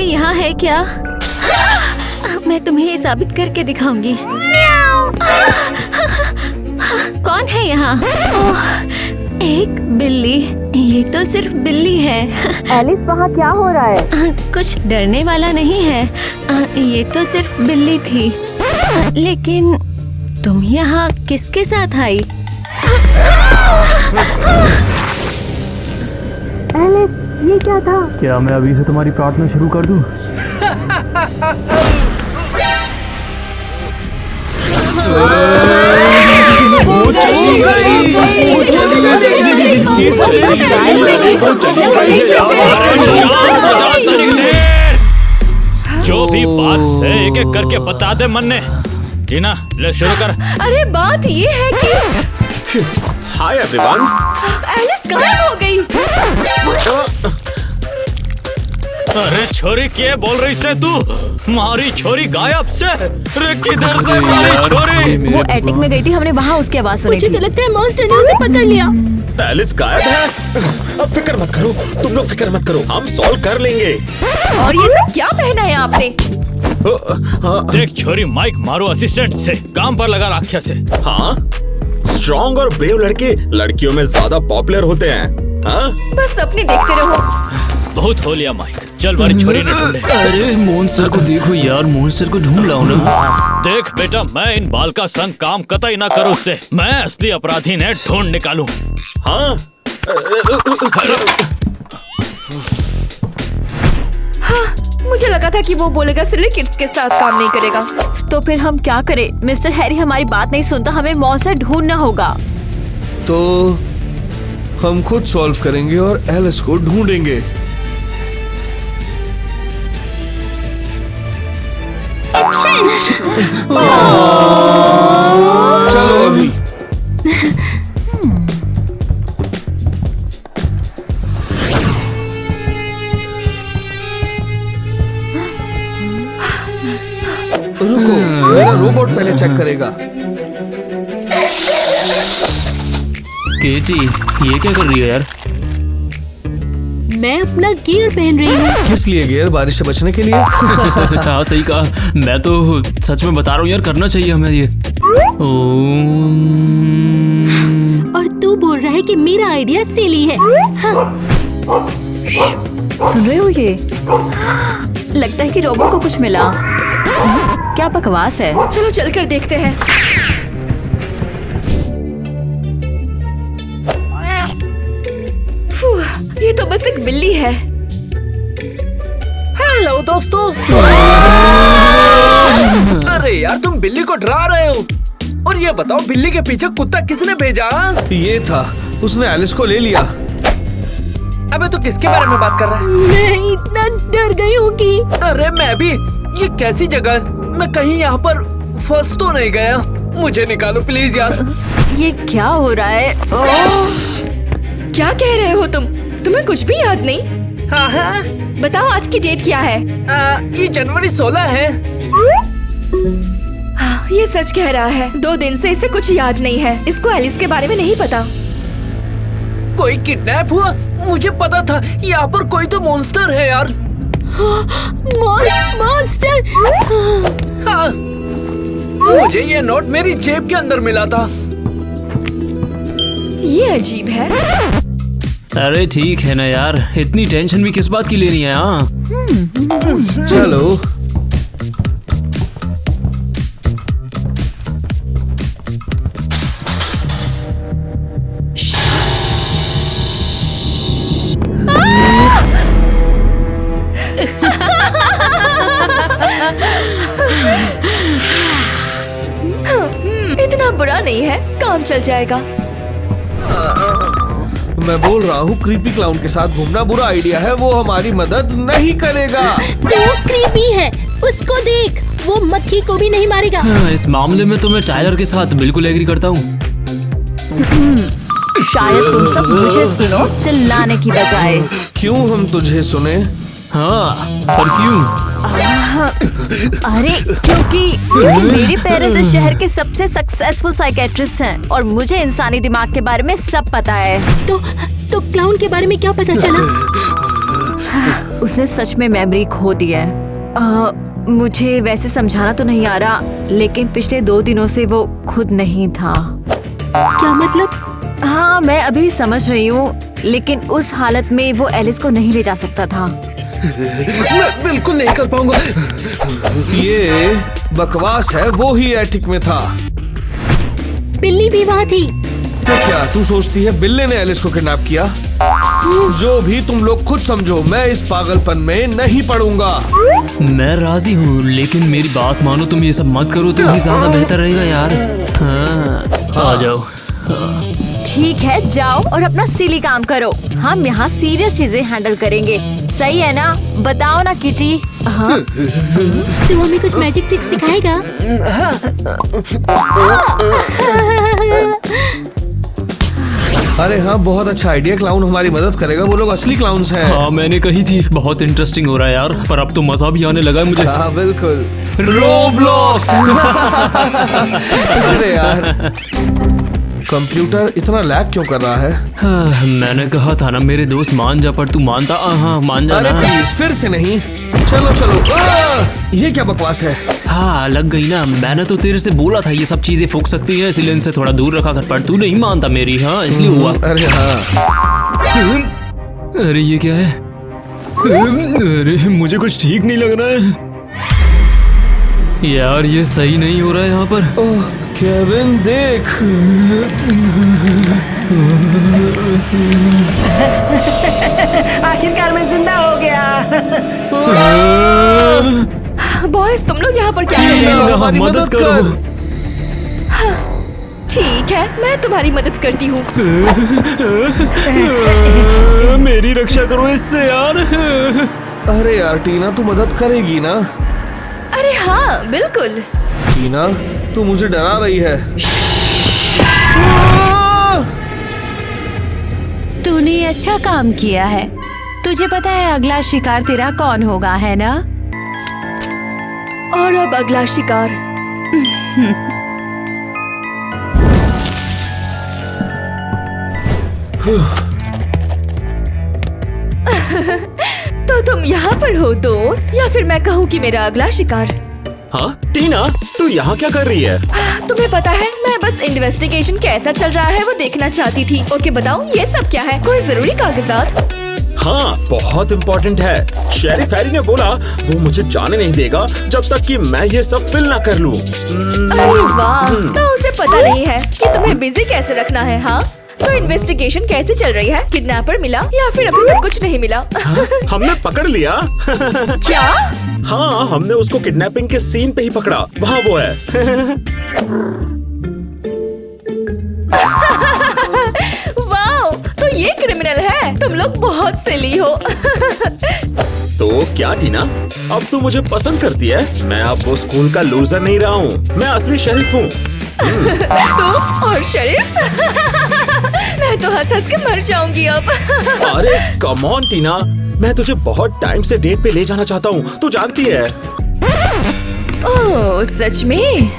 कोई यहाँ है क्या? मैं तुम्हें ये साबित करके दिखाऊंगी। कौन है यहाँ? ओह, एक बिल्ली। ये तो सिर्फ बिल्ली है। एलिस, वहाँ क्या हो रहा है? कुछ डरने वाला नहीं है। ये तो सिर्फ बिल्ली थी। लेकिन तुम यहाँ किसके साथ आई? एलिस, ये क्या था? क्या मैं अभी से तुम्हारी प्रार्थना शुरू कर दूं? जो भी बात से एक एक करके बता दे मन्ने। टीना, ले शुरू कर। अरे बात ये है कि हाय एवरीवन। एलिस गायब हो गई। अरे छोरी क्या बोल रही से तू? मारी छोरी गायब से? अरे किधर से मारी छोरी? वो एटिक में गई थी, हमने वहाँ उसकी आवाज सुनी थी। मुझे तो लगता है मॉन्स्टर ने उसे पकड़ लिया। एलिस गायब है। अब फिक्र मत करो, तुम लोग फिक्र मत करो, हम सॉल्व कर लेंगे। और ये सब क्या पहना है आपने? देख छोरी, माइक मारो असिस्टेंट से काम पर लगा राख्या से। हाँ, स्ट्रॉन्ग और ब्रेव लड़के लड़कियों में ज्यादा पॉपुलर होते हैं। हाँ? बस अपने देखते रहो। बहुत हो लिया माइक, चल बारी छोरी ने ढूंढे। अरे मॉन्स्टर को देखो यार, मॉन्स्टर को ढूंढ लाओ ना। देख बेटा, मैं इन बाल का संग काम कतई ना करूँ उससे। मैं असली अपराधी ने ढूंढ निकालूं। हाँ? हाँ, मुझे लगा था कि वो बोलेगा सिली किड्स के साथ काम नहीं करेगा। तो फिर हम क्या करें? मिस्टर हैरी हमारी बात नहीं सुनता, हमें मॉन्स्टर ढूंढना होगा। तो हम खुद सॉल्व करेंगे और एलिस को ढूंढेंगे। चलो अभी। रुको, मेरा रोबोट पहले चेक करेगा। केटी, ये क्या कर रही है यार? मैं अपना गियर पहन रही हूँ। किस लिए गियर? बारिश से बचने के लिए? हाँ सही कहा। मैं तो सच में बता रहा हूँ यार, करना चाहिए हमें ये। और तू बोल रहा है कि मेरा आइडिया सिली है। सुन रहे हो ये? लगता है कि रोबोट को कुछ मिला। क्या बकवास है। चलो चलकर देखते हैं। ये तो बस एक बिल्ली है। हेलो दोस्तों। अरे यार, तुम बिल्ली को डरा रहे हो। और ये बताओ, बिल्ली के पीछे कुत्ता किसने भेजा? ये था, उसने एलिस को ले लिया। अबे तू किसके बारे में बात कर रहा है? मैं इतना डर गई हूँ कि अरे मैं भी। ये कैसी जगह है? मैं कहीं यहाँ पर फंस तो नहीं गया? मुझे निकालो प्लीज यार। ये क्या हो रहा है? क्या कह रहे हो तुम? तुम्हें कुछ भी याद नहीं? हाँ हाँ। बताओ आज की डेट क्या है? ये जनवरी 16 है। ये सच कह रहा है। 2 दिन से इसे कुछ याद नहीं है। इसको एलिस के बारे में नहीं पता। कोई किडनैप हुआ? मुझे पता था यहाँ पर कोई तो मॉन्स्टर है यार। मॉन्स्टर? हाँ, मुझे ये नोट मेरी जेब के अंदर मिला था। ये अजीब है। अरे ठीक है ना यार, इतनी टेंशन भी किस बात की लेनी है? हाँ चलो। इतना बुरा नहीं है, काम चल जाएगा। मैं बोल रहा हूँ, क्रीपी क्लाउन के साथ घूमना बुरा आइडिया है। वो हमारी मदद नहीं करेगा। तो क्रीपी है, उसको देख, वो मक्खी को भी नहीं मारेगा। इस मामले में तो मैं टायलर के साथ बिल्कुल एग्री करता हूँ। शायद तुम सब मुझे सुनो, चिल्लाने की बजाय। क्यों हम तुझे सुने? हाँ, पर क्यों? अरे क्योंकि मेरे पेरेंट्स इस शहर के सबसे सक्सेसफुल साइकेट्रिस्ट हैं और मुझे इंसानी दिमाग के बारे में सब पता है। तो क्लाउन के बारे में क्या पता चला? उसने सच में मेमोरी खो दी है। मुझे वैसे समझाना तो नहीं आ रहा, लेकिन पिछले 2 दिनों से वो खुद नहीं था। क्या मतलब? हाँ, मैं अभी समझ रही हूँ, लेकिन उस हालत में वो एलिस को नहीं ले जा सकता था। मैं बिल्कुल नहीं कर पाऊंगा। ये बकवास है, वो ही एटिक में था। बिल्ली भी वहाँ थी। तो क्या तू सोचती है बिल्ली ने एलिस को किडनैप किया? जो भी तुम लोग खुद समझो, मैं इस पागलपन में नहीं पड़ूंगा। मैं राजी हूँ, लेकिन मेरी बात मानो, तुम ये सब मत करो, तुम ही ज्यादा बेहतर रहेगा यार। हाँ, आ जाओ। ठीक है, जाओ और अपना सिली काम करो। हम यहाँ सीरियस चीजें हैंडल करेंगे, सही है ना? बताओ ना किटी। हाँ? तू हमें कुछ मैजिक ट्रिक सिखाएगा? अरे हाँ, बहुत अच्छा आइडिया। क्लाउन हमारी मदद करेगा, वो लोग असली क्लाउन्स हैं। हाँ, मैंने कही थी, बहुत इंटरेस्टिंग हो रहा है यार, पर अब तो मजा भी आने लगा है मुझे। हाँ बिल्कुल। रोब्लॉक्स। अरे यार, कंप्यूटर इतना लैग क्यों कर रहा है? हाँ, मैंने कहा था ना मेरे दोस्त, मान जा, पर तू मानता? हाँ, मान जा अरे ना। प्लीज, फिर से नहीं। चलो चलो। ये क्या बकवास है? हाँ, लग गई ना। मैंने तो तेरे से बोला था ये सब चीजें फूक सकती हैं, इसलिए इनसे थोड़ा दूर रखा कर, पर तू नहीं मानता मेरी। हाँ, इसलिए हुआ। अरे हाँ, अरे ये क्या है? अरे मुझे कुछ ठीक नहीं लग रहा है यार, ये सही नहीं हो रहा है यहाँ पर। ओह केविन, देख। आखिरकार मैं जिंदा हो गया। बॉयज, तुम लोग यहाँ पर क्या कर रहे हो? टीना, हमारी मदद मदद करो। ठीक है, मैं तुम्हारी मदद करती हूँ। मेरी रक्षा करो इससे यार। अरे यार टीना, तू मदद करेगी ना? अरे हाँ, बिल्कुल। टीना, तू मुझे डरा रही है। तूने अच्छा काम किया है। तुझे पता है अगला शिकार तेरा कौन होगा, है ना? और अब अगला शिकार। तो तुम यहाँ पर हो दोस्त, या फिर मैं कहूँ कि मेरा अगला शिकार? हाँ टीना, तू यहाँ क्या कर रही है? तुम्हें पता है, मैं बस इन्वेस्टिगेशन कैसा चल रहा है वो देखना चाहती थी। ओके बताओ, ये सब क्या है? कोई जरूरी कागजात? हाँ, बहुत इम्पोर्टेंट है। शेरिफ हैरी ने बोला वो मुझे जाने नहीं देगा जब तक कि मैं ये सब फिल ना कर लूं। अरे वाह, तो उसे पता नहीं है कि तुम्हें बिजी कैसे रखना है। हाँ, तो इन्वेस्टिगेशन कैसे चल रही है? किडनैपर मिला या फिर अभी तक कुछ नहीं मिला? हमने पकड़ लिया। क्या? हाँ, हमने उसको किडनैपिंग के सीन पे ही पकड़ा। वहाँ वो है। वाओ, तो ये क्रिमिनल है। तुम लोग बहुत सिली हो। तो क्या टीना, अब तू मुझे पसंद करती है? मैं अब वो स्कूल का लूजर नहीं रहा हूँ, मैं असली शरीफ हूँ। तुम और शरीफ? मैं तो हंस हंस के मर जाऊंगी अब। अरे कम ऑन टीना, मैं तुझे बहुत टाइम से डेट पे ले जाना चाहता हूँ, तू जानती है। ओह, सच में?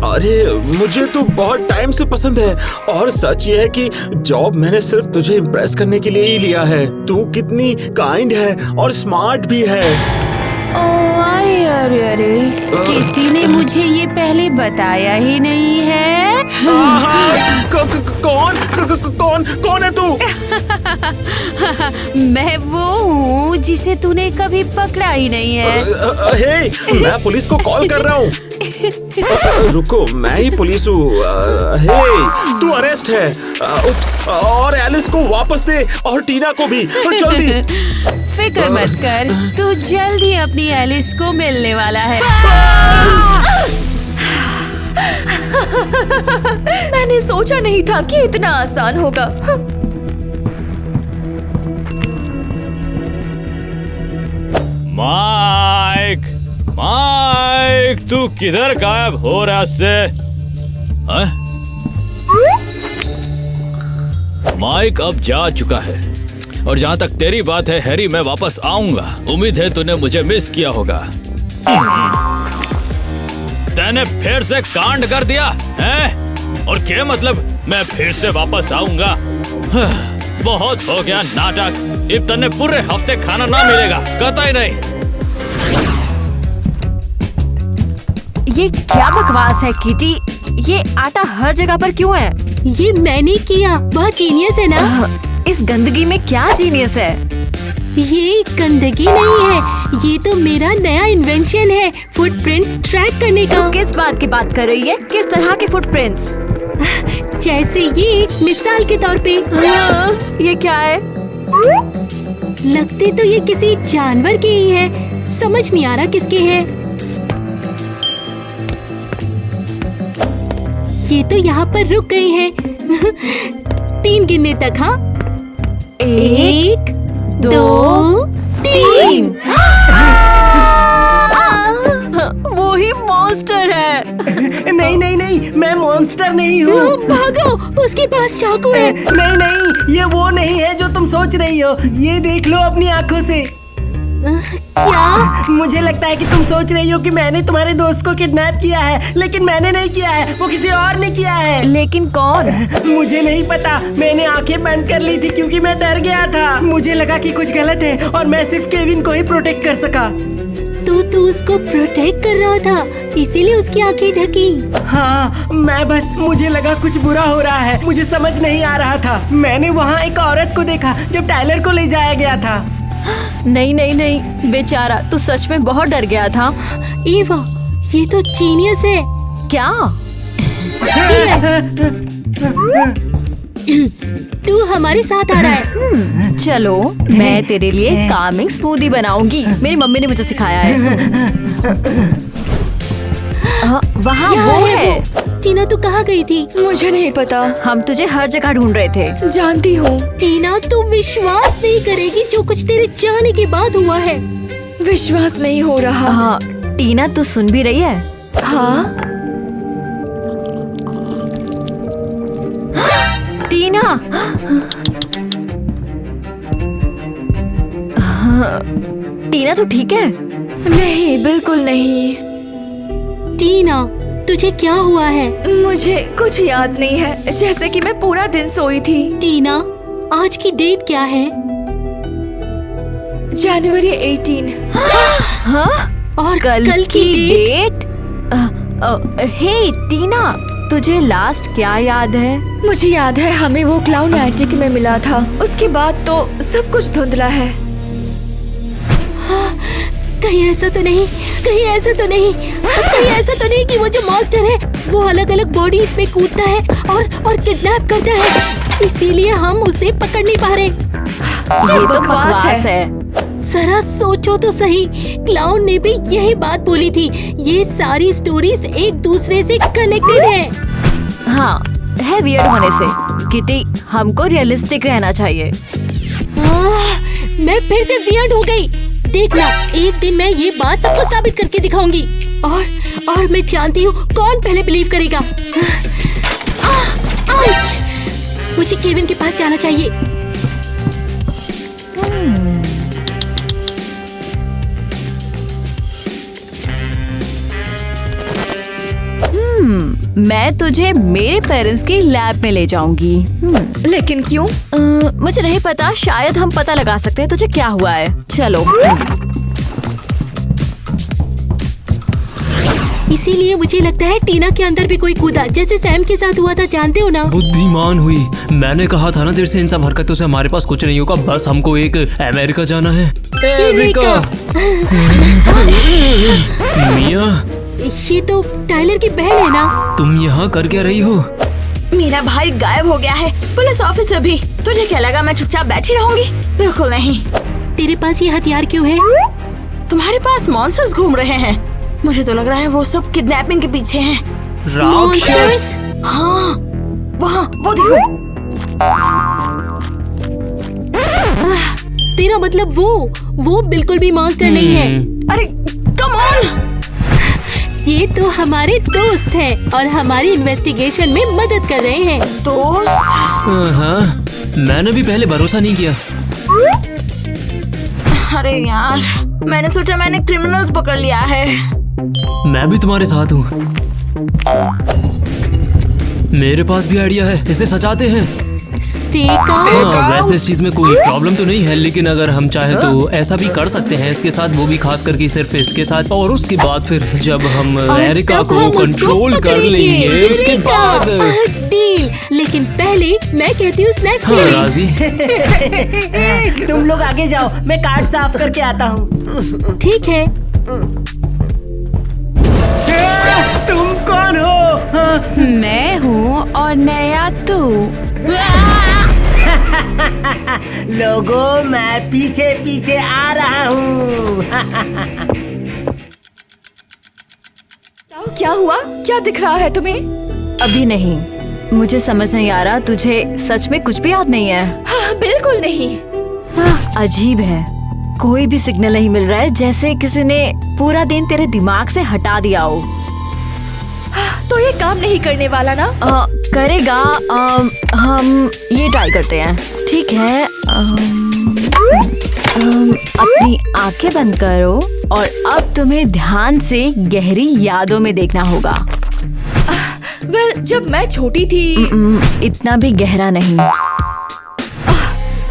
अरे मुझे तो बहुत टाइम से पसंद है, और सच ये है कि जॉब मैंने सिर्फ तुझे इम्प्रेस करने के लिए ही लिया है। तू कितनी काइंड है और स्मार्ट भी है। ओह, अरे अरे अरे, किसी ने मुझे ये पहले बताया ही नहीं है। कौन है तू? मैं वो हूँ जिसे तूने कभी पकड़ा ही नहीं है। हे, मैं पुलिस को कॉल कर रहा हूँ। रुको, मैं ही पुलिस हूँ। हे, तू अरेस्ट है। उप्स, और एलिस को वापस दे, और टीना को भी, जल्दी। फिक्र मत कर, तू जल्दी अपनी एलिस को मिलने वाला है। मैंने सोचा नहीं था कि इतना आसान होगा। माइक, माइक, तू किधर गायब हो रहा से? हाँ? माइक अब जा चुका है, और जहाँ तक तेरी बात है हैरी, मैं वापस आऊंगा। उम्मीद है तूने मुझे मिस किया होगा। तूने फिर से कांड कर दिया है? और क्या मतलब मैं फिर से वापस आऊंगा? बहुत हो गया नाटक। अब तन्ने पूरे हफ्ते खाना ना मिलेगा, कतई नहीं। ये क्या बकवास है किटी? ये आटा हर जगह पर क्यों है? ये मैंने किया, बहुत जीनियस है ना? इस गंदगी में क्या जीनियस है? ये गंदगी नहीं है, ये तो मेरा नया इन्वेंशन है, फुटप्रिंट्स ट्रैक करने का। तो किस बात की बात कर रही है? किस तरह के फुटप्रिंट्स? जैसे ये मिसाल के तौर पे। ये क्या है? लगते तो ये किसी जानवर के ही है, समझ नहीं आ रहा किसके हैं। ये तो यहाँ पर रुक गए हैं। 3 गिनने तक। हाँ, 1 2 3। वो ही मॉन्स्टर है। नहीं नहीं नहीं, मैं मॉन्स्टर नहीं हूँ। भागो, उसके पास चाकू है। नहीं नहीं, ये वो नहीं है जो तुम सोच रही हो। ये देख लो अपनी आंखों से। क्या? मुझे लगता है कि तुम सोच रही हो कि मैंने तुम्हारे दोस्त को किडनैप किया है, लेकिन मैंने नहीं किया है, वो किसी और ने किया है। लेकिन कौन? मुझे नहीं पता, मैंने आंखें बंद कर ली थी क्योंकि मैं डर गया था। मुझे लगा कि कुछ गलत है और मैं सिर्फ केविन को ही प्रोटेक्ट कर सका। तो तू उसको प्रोटेक्ट कर रहा था, इसीलिए उसकी आंखें ढकी। हाँ, मुझे लगा कुछ बुरा हो रहा है, मुझे समझ नहीं आ रहा था। मैंने वहाँ एक औरत को देखा जब टाइलर को ले जाया गया था। नहीं नहीं नहीं, बेचारा, तू सच में बहुत डर गया था। ईवा, ये तो जीनियस है। क्या? तू हमारे साथ आ रहा है। चलो, मैं तेरे लिए कामिंग स्मूदी बनाऊंगी। मेरी मम्मी ने मुझे सिखाया है। वहाँ वो है। टीना, तू कहाँ गई थी? मुझे नहीं पता। हम तुझे हर जगह ढूंढ रहे थे। जानती हूँ। टीना, तू विश्वास नहीं करेगी जो कुछ तेरे जाने के बाद हुआ है। विश्वास नहीं हो रहा। हाँ, टीना, तू सुन भी रही है? हाँ, टीना। टीना, तू ठीक है? नहीं, बिल्कुल नहीं। टीना, तुझे क्या हुआ है? मुझे कुछ याद नहीं है, जैसे कि मैं पूरा दिन सोई थी। टीना, आज की डेट क्या है? जनवरी 18। हाँ? और कल की डेट? हे टीना, तुझे लास्ट क्या याद है? मुझे याद है हमें वो क्लाउन एटिक में मिला था। उसके बाद तो सब कुछ धुंधला है। कहीं ऐसा तो नहीं, कहीं ऐसा तो नहीं, कहीं ऐसा तो नहीं कि वो जो मॉन्स्टर है वो अलग अलग बॉडीज में कूदता है और किडनैप करता है, इसीलिए हम उसे पकड़ नहीं पा रहे। ये तो बकवास है। जरा सोचो तो सही, क्लाउन ने भी यही बात बोली थी। ये सारी स्टोरीज एक दूसरे से कनेक्टेड है। हाँ, है वियर्ड होने से। किटी, हमको रियलिस्टिक रहना चाहिए। मैं फिर से वियर्ड हो गई। देखना, एक दिन मैं ये बात सबको साबित करके दिखाऊंगी। और मैं जानती हूँ कौन पहले बिलीव करेगा। मुझे केविन के पास जाना चाहिए। मैं तुझे मेरे पेरेंट्स की लैब में ले जाऊंगी। लेकिन क्यों? मुझे नहीं पता, शायद हम पता लगा सकते हैं तुझे क्या हुआ है। चलो। इसीलिए मुझे लगता है टीना के अंदर भी कोई कूदा, जैसे सैम के साथ हुआ था, जानते हो ना? बुद्धिमान हुई। मैंने कहा था ना तेरे से, इन सब हरकतों से हमारे पास कुछ नहीं होगा, बस हमको एक अमेरिका जाना है। अमेरिका। मिया, ये तो टाइलर की बहन है ना? तुम यहाँ कर क्या रही हो? मेरा भाई गायब हो गया है, पुलिस ऑफिसर भी। तुझे क्या लगा मैं चुपचाप बैठी रहूंगी? बिल्कुल नहीं। तेरे पास ये हथियार क्यों है? तुम्हारे पास मॉन्स्टर्स घूम रहे हैं। मुझे तो लग रहा है वो सब किडनैपिंग के पीछे हैं। राक्षस? हाँ, वहाँ वो देखो। तेरा मतलब वो बिल्कुल भी मॉन्स्टर नहीं है। अरे कम ऑन! ये तो हमारे दोस्त हैं और हमारी इन्वेस्टिगेशन में मदद कर रहे हैं। दोस्त? हाँ, मैंने भी पहले भरोसा नहीं किया। अरे यार, मैंने सोचा मैंने क्रिमिनल्स पकड़ लिया है। मैं भी तुम्हारे साथ हूँ। मेरे पास भी आइडिया है, इसे सजाते हैं। स्टेक हाँ, वैसे इस चीज में कोई प्रॉब्लम तो नहीं है, लेकिन अगर हम चाहे तो ऐसा भी कर सकते हैं इसके साथ, वो भी खास करके सिर्फ इसके साथ। और उसके बाद फिर जब हम एरिका को कंट्रोल कर लेंगे उसके बाद डील। लेकिन पहले मैं कहती हूँ स्नैक्स हाँ राजी। तुम लोग आगे जाओ, मैं कार्ड साफ करके आता हूँ। ठीक है। तुम कौन हो? मैं हूँ और नया तू। लोगों, मैं पीछे पीछे आ रहा हूँ। क्या हुआ? क्या दिख रहा है तुम्हें? अभी नहीं, मुझे समझ नहीं आ रहा, तुझे सच में कुछ भी याद नहीं है? हाँ, बिल्कुल नहीं। अजीब है, कोई भी सिग्नल नहीं मिल रहा है, जैसे किसी ने पूरा दिन तेरे दिमाग से हटा दिया हो। तो ये काम नहीं करने वाला ना? करेगा। हम ये ट्राई करते हैं, ठीक है? अपनी आंखें बंद करो और अब तुम्हें ध्यान से गहरी यादों में देखना होगा। जब मैं छोटी थी। इतना भी गहरा नहीं।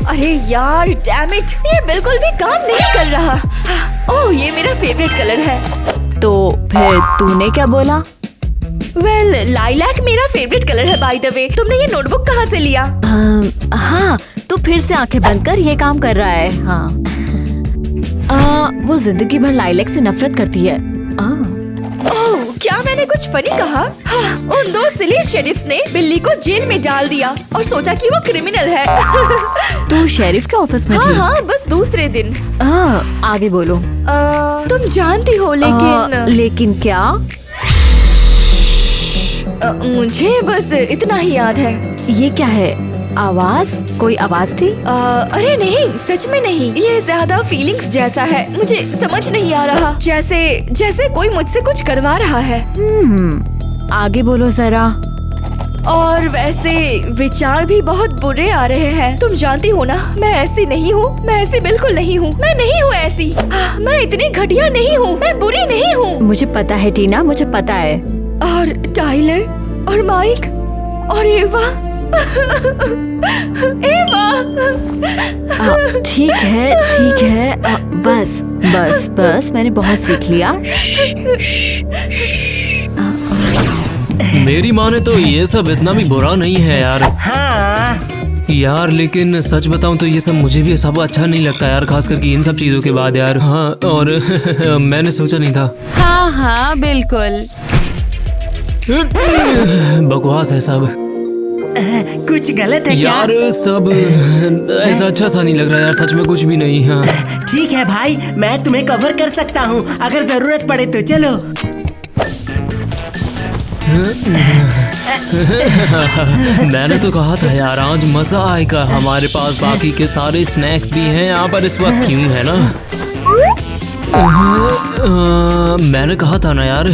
अरे यार, डैम इट, ये बिल्कुल भी काम नहीं कर रहा। ओह, ये मेरा फेवरेट कलर है। तो फिर तूने क्या बोला? लाइलैक मेरा फेवरेट कलर है बाय द वे। तुमने ये नोटबुक कहाँ से लिया? हाँ, तू फिर से आंखें बंद कर, ये काम कर रहा है। हाँ, वो जिंदगी भर लाइलैक से नफरत करती है। ओह, क्या मैंने कुछ फनी कहा? हाँ, उन दो सिली शेरिफ्स ने बिल्ली को जेल में डाल दिया और सोचा कि वो क्रिमिनल है। तू शेरिफ के ऑफिस में थी? हाँ, बस दूसरे दिन। आगे बोलो। तुम जानती हो, लेकिन क्या? मुझे बस इतना ही याद है। ये क्या है? आवाज? कोई आवाज थी? अरे नहीं, सच में नहीं। ये ज्यादा फीलिंग्स जैसा है, मुझे समझ नहीं आ रहा। जैसे कोई मुझसे कुछ करवा रहा है। आगे बोलो जरा। और वैसे विचार भी बहुत बुरे आ रहे हैं। तुम जानती हो ना, मैं ऐसी नहीं हूँ। मैं ऐसी बिल्कुल नहीं हूँ। मैं नहीं हूँ ऐसी। मैं इतनी घटिया नहीं हूँ। मैं बुरी नहीं हूँ। मुझे पता है टीना, मुझे पता है। और टाइलर और माइक और एवा। एवा। ठीक है। बस मैंने बहुत सीख लिया। मेरी माने तो ये सब इतना भी बुरा नहीं है यार। हाँ यार, लेकिन सच बताऊं तो ये सब मुझे भी सब अच्छा नहीं लगता यार, खास करके इन सब चीजों के बाद यार। हाँ, और मैंने सोचा नहीं था। हाँ, बिल्कुल बकवास है सब। कुछ गलत है क्या? यार सब ऐसा अच्छा सा नहीं लग रहा यार, सच में कुछ भी नहीं। हाँ ठीक है भाई, मैं तुम्हें कवर कर सकता हूँ अगर जरूरत पड़े तो। चलो। मैंने तो कहा था यार आज मजा आएगा। हमारे पास बाकी के सारे स्नैक्स भी हैं यहाँ पर इस वक्त, क्यों है ना? मैंने कहा था ना यार।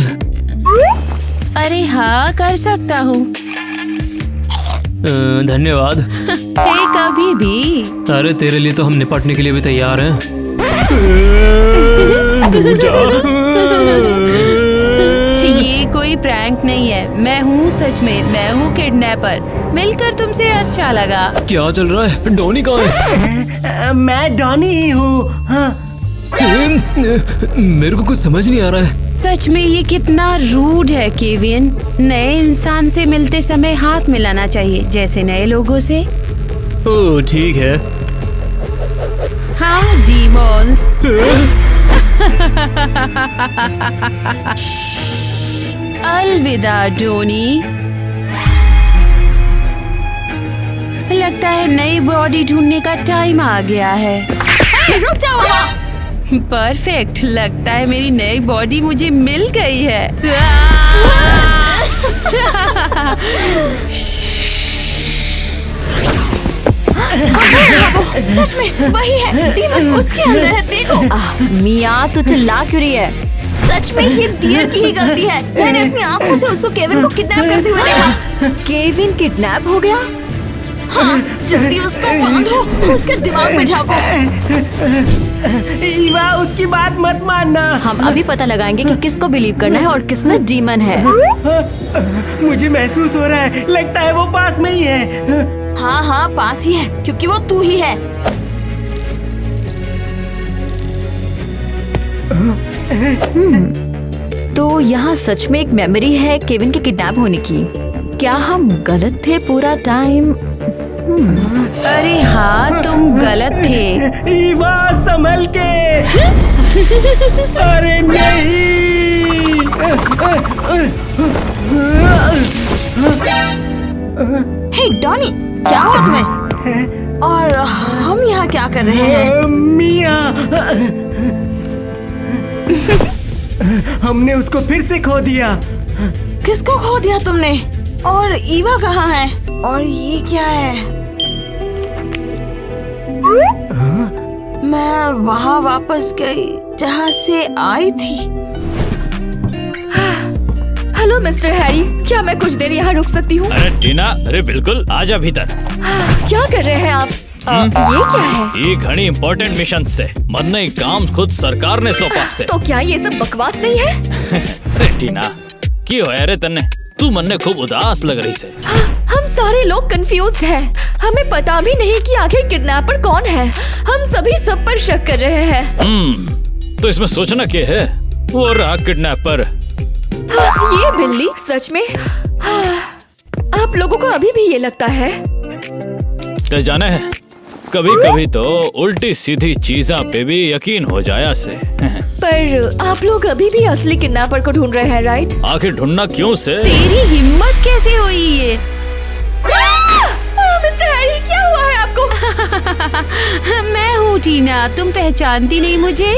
अरे हाँ, कर सकता हूँ। धन्यवाद। कभी भी। अरे तेरे लिए तो हम निपटने के लिए भी तैयार हैं। ये कोई प्रैंक नहीं है, मैं हूँ सच में, मैं हूँ किडनैपर। मिलकर तुमसे अच्छा लगा। क्या चल रहा है? डॉनी कहाँ है? मैं डॉनी ही हूँ। हाँ। मेरे को कुछ समझ नहीं आ रहा है। सच में ये कितना रूड है केविन। नए इंसान से मिलते समय हाथ मिलाना चाहिए, जैसे नए लोगों से। ओह ठीक है। हाँ डीमोन्स। अलविदा डोनी। लगता है नई बॉडी ढूंढने का टाइम आ गया है। रुक जाओ वहाँ। परफेक्ट, लगता है मेरी नई बॉडी मुझे मिल गई है। सच में वही है, डीमन उसके अंदर है, देखो। मिया तू चिल्ला क्यों रही है? सच में ये डियर की ही गलती है। मैंने अपनी आंखों से उसको केविन को किडनैप करते हुए देखा। केविन किडनैप हो गया? हाँ, जल्दी उसको बांधो, उसके दिमाग में झांको। ईवा, उसकी बात मत मानना। हम अभी पता लगाएंगे कि किसको बिलीव करना है और किसमें डीमन है। मुझे महसूस हो रहा है, लगता है वो पास में ही है। हाँ हाँ पास ही है, क्योंकि वो तू ही है। तो यहाँ सच में एक मेमोरी है केविन के किडनैप होने की। क्या हम गलत थे पूरा टाइम? अरे हाँ, तुम गलत थे। ईवा संभल के। अरे नहीं। हे डॉनी, क्या हुआ तुम्हें? और हम यहाँ क्या कर रहे हैं? मिया, हमने उसको फिर से खो दिया। किसको खो दिया तुमने? और ईवा कहाँ है? और ये क्या है? मैं वहाँ वापस गई जहाँ से आई थी। हेलो मिस्टर हैरी, क्या मैं कुछ देर यहाँ रुक सकती हूँ? अरे टीना, अरे बिल्कुल, आजा भीतर। क्या कर रहे हैं आप? ये क्या है? ये घनी इम्पोर्टेंट मिशन से मरने काम खुद सरकार ने सौंपा से। तो क्या ये सब बकवास नहीं है? अरे टीना, क्यों है रे तन्ने? तू मन ने खूब उदास लग रही से। हम सारे लोग कंफ्यूज्ड हैं। हमें पता भी नहीं कि आखिर किडनैपर कौन है। हम सभी सब पर शक कर रहे हैं। तो इसमें सोचना क्या है? वो रहा किडनैपर। ये बिल्ली सच में। आप लोगों को अभी भी ये लगता है? ते जाने है, कभी कभी तो उल्टी सीधी चीज़ों पे भी यकीन हो जाया से। पर आप लोग अभी भी असली किडनैपर को ढूंढ रहे हैं, राइट? आखिर ढूंढना क्यों से? तेरी हिम्मत कैसे हुई ये? मिस्टर हैरी, क्या हुआ है आपको? मैं हूँ टीना, तुम पहचानती नहीं मुझे?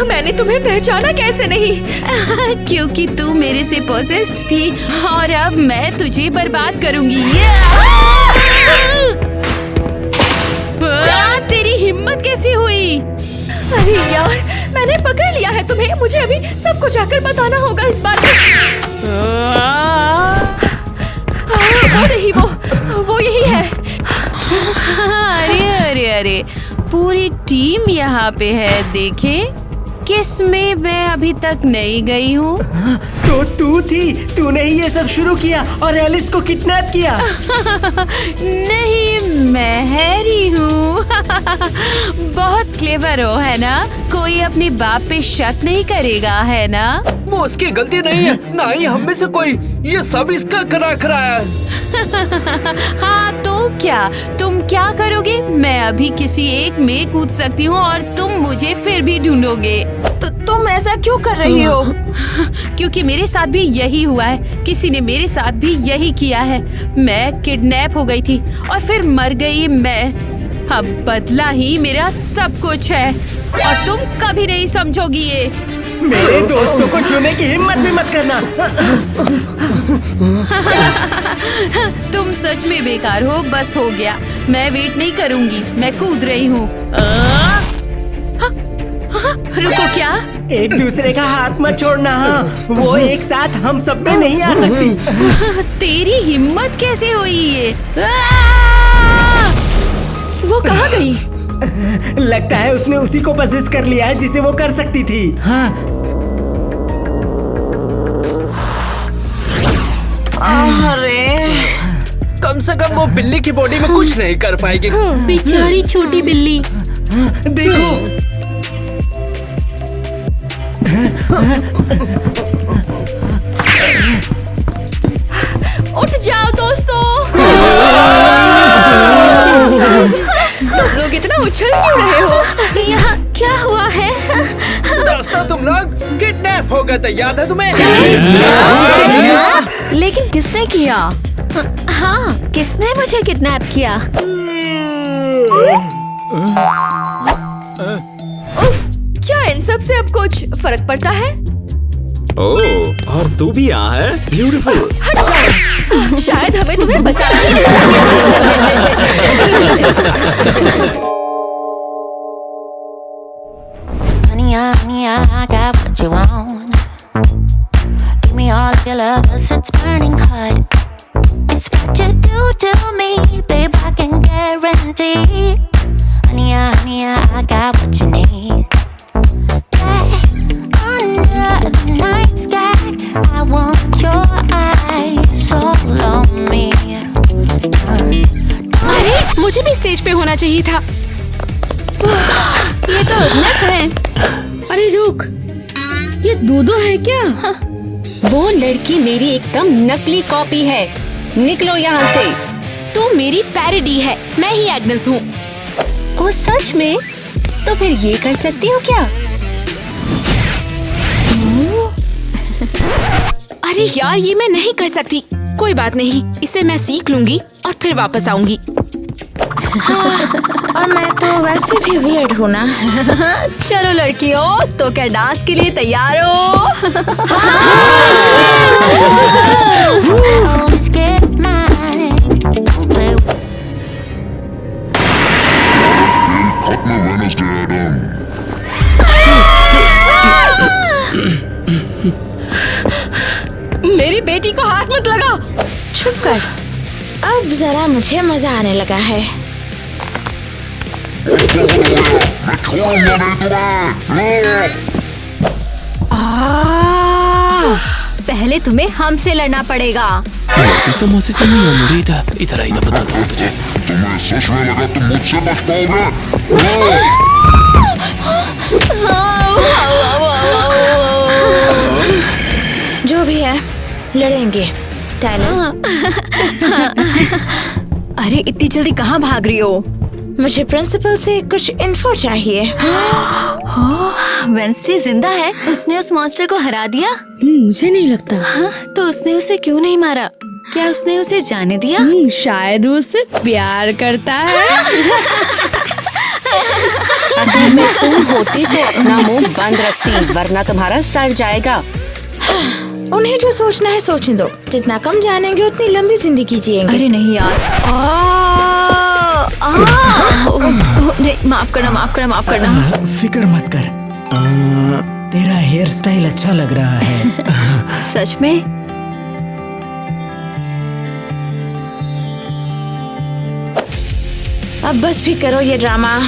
मैंने तुम्हें पहचाना कैसे नहीं? क्योंकि तू मेरे से पोसेस्ड थी और अब मैं तुझे बर्बाद करूंगी। तेरी हिम्मत कैसे हुई? अरे यार, मैंने पकड़ लिया है तुम्हें। मुझे अभी सब कुछ आकर बताना होगा इस बार में। वो नहीं, वो यही है। अरे अरे अरे, पूरी टीम यहाँ पे है। देखे किसमें मैं अभी तक नहीं गई हूँ। तो तू थी, तूने ही ये सब शुरू किया और एलिस को किडनैप किया। नहीं, मैं हैरी हूँ। बहुत क्लेवर हो, है ना? कोई अपने बाप पे शक नहीं करेगा, है ना? वो उसकी गलती नहीं है, ना ही हम में से कोई। ये सब इसका कराया है। हाँ तो क्या, तुम क्या करोगे? मैं अभी किसी एक में कूद सकती हूँ और तुम मुझे फिर भी ढूंढोगे। तो तुम ऐसा क्यों कर रही हो? क्योंकि मेरे साथ भी यही हुआ है। किसी ने मेरे साथ भी यही किया है। मैं किडनैप हो गई थी और फिर मर गई मैं। अब बदला ही मेरा सब कुछ है और तुम कभी नहीं समझोगी ये। मेरे दोस्तों को छूने की हिम्मत भी मत करना। तुम सच में बेकार हो। बस हो गया, मैं वेट नहीं करूंगी, मैं कूद रही हूँ। रुको, क्या? एक दूसरे का हाथ मत छोड़ना। हाँ, वो एक साथ हम सब में नहीं आ सकती। तेरी हिम्मत कैसे हुई ये? वो कहाँ गई? लगता है उसने उसी को पसेस कर लिया है जिसे वो कर सकती थी। हाँ। अरे कम से कम वो बिल्ली की बॉडी में कुछ नहीं कर पाएगी। बेचारी छोटी बिल्ली। देखो, उठ जाओ दोस्तों। तुम लोग इतना उछल क्यों रहे हो? यहाँ क्या हुआ है? दोस्तों, तुम लोग किडनैप हो गए थे, याद है तुम्हें? लेकिन किसने किया? हाँ, किसने मुझे किडनैप किया? उफ, क्या इन सब से अब कुछ फर्क पड़ता है? ओह, और तू भी यहाँ है? ब्यूटीफुल। हट जाओ, शायद हमें तुम्हें बचाना ही Honey, I got what you want. Give me all of your love, 'cause it's burning hot. It's what you do to me, babe, I can guarantee. Honey, I got what you need. Under the night sky, I want your eyes all on me. अरे stage पे होना चाहिए था। ये तो नस है। अरे रुक, ये दूधो है क्या? वो लड़की मेरी एकदम नकली कॉपी है। निकलो यहाँ से। तू मेरी पैरोडी है। मैं ही एग्नेस हूँ। ओ सच में? तो फिर ये कर सकती हो क्या? अरे यार, ये मैं नहीं कर सकती। कोई बात नहीं, इसे मैं सीख लूंगी और फिर वापस आऊंगी। और मैं तो वैसे भी वियर्ड हूँ ना। चलो लड़कियों, तो क्या डांस के लिए तैयार हो? Let's get mine. Don't play with मेरी बेटी को हाथ मत लगा। चुप कर। अब जरा मुझे मजा आने लगा है। पहले तुम्हें हमसे लड़ना पड़ेगा। मौसी से नहीं है मुझे। इधर आई, बताता हूँ तुझे। तुम्हें सच में लगा तुम मुझसे बच पाओगे? जो भी है, लड़ेंगे। टाइलर, अरे इतनी जल्दी कहाँ भाग रही हो? मुझे प्रिंसिपल से कुछ इन्फो चाहिए। वेंसडे जिंदा है? उसने उस मॉन्स्टर को हरा दिया? मुझे नहीं लगता। हाँ, तो उसने उसे क्यों नहीं मारा? क्या उसने उसे जाने दिया? शायद वो उससे प्यार करता है। अगर मैं तुम होती तो अपना मुंह बंद रखती, वरना तुम्हारा सर जाएगा। उन्हें जो सोचना है सोचने दो। जितना कम जानेंगे उतनी लंबी जिंदगी जिएंगे। अरे नहीं यार। नहीं, माफ करना। फिक्र मत कर। तेरा हेयर स्टाइल अच्छा लग रहा है। सच में? अब बस भी करो ये ड्रामा।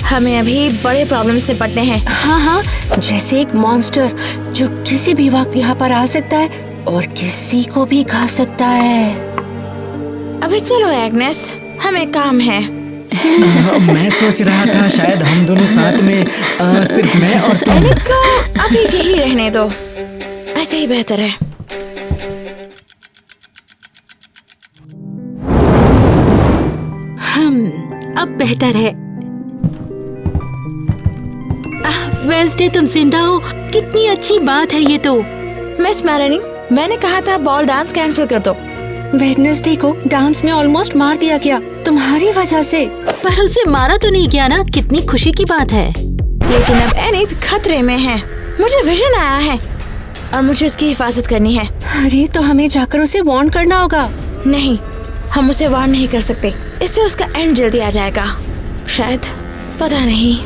हमें अभी बड़े प्रॉब्लम्स निपटने हैं। हाँ, जैसे एक मॉन्स्टर जो किसी भी वक्त यहाँ पर आ सकता है और किसी को भी खा सकता है। अभी चलो एग्नेस, हमें काम है। मैं सोच रहा था शायद हम दोनों साथ में, सिर्फ मैं और तुम। एनिथ को अभी यही रहने दो, ऐसे ही बेहतर है। अब बेहतर है। वेंसडे तुम जिंदा हो, कितनी अच्छी बात है ये तो। मिस मैलनी, मैंने कहा था बॉल डांस कैंसिल कर दो। वेडनेसडे को डांस में ऑलमोस्ट मार दिया गया तुम्हारी वजह से। पर उसे मारा तो नहीं गया ना, कितनी खुशी की बात है। लेकिन अब एनिथ खतरे में है। मुझे विजन आया है और मुझे उसकी हिफाजत करनी है। अरे तो हमें जाकर उसे वार्न करना होगा। नहीं, हम उसे वार्न नहीं कर सकते। इससे उसका एंड जल्दी आ जाएगा शायद, पता नहीं।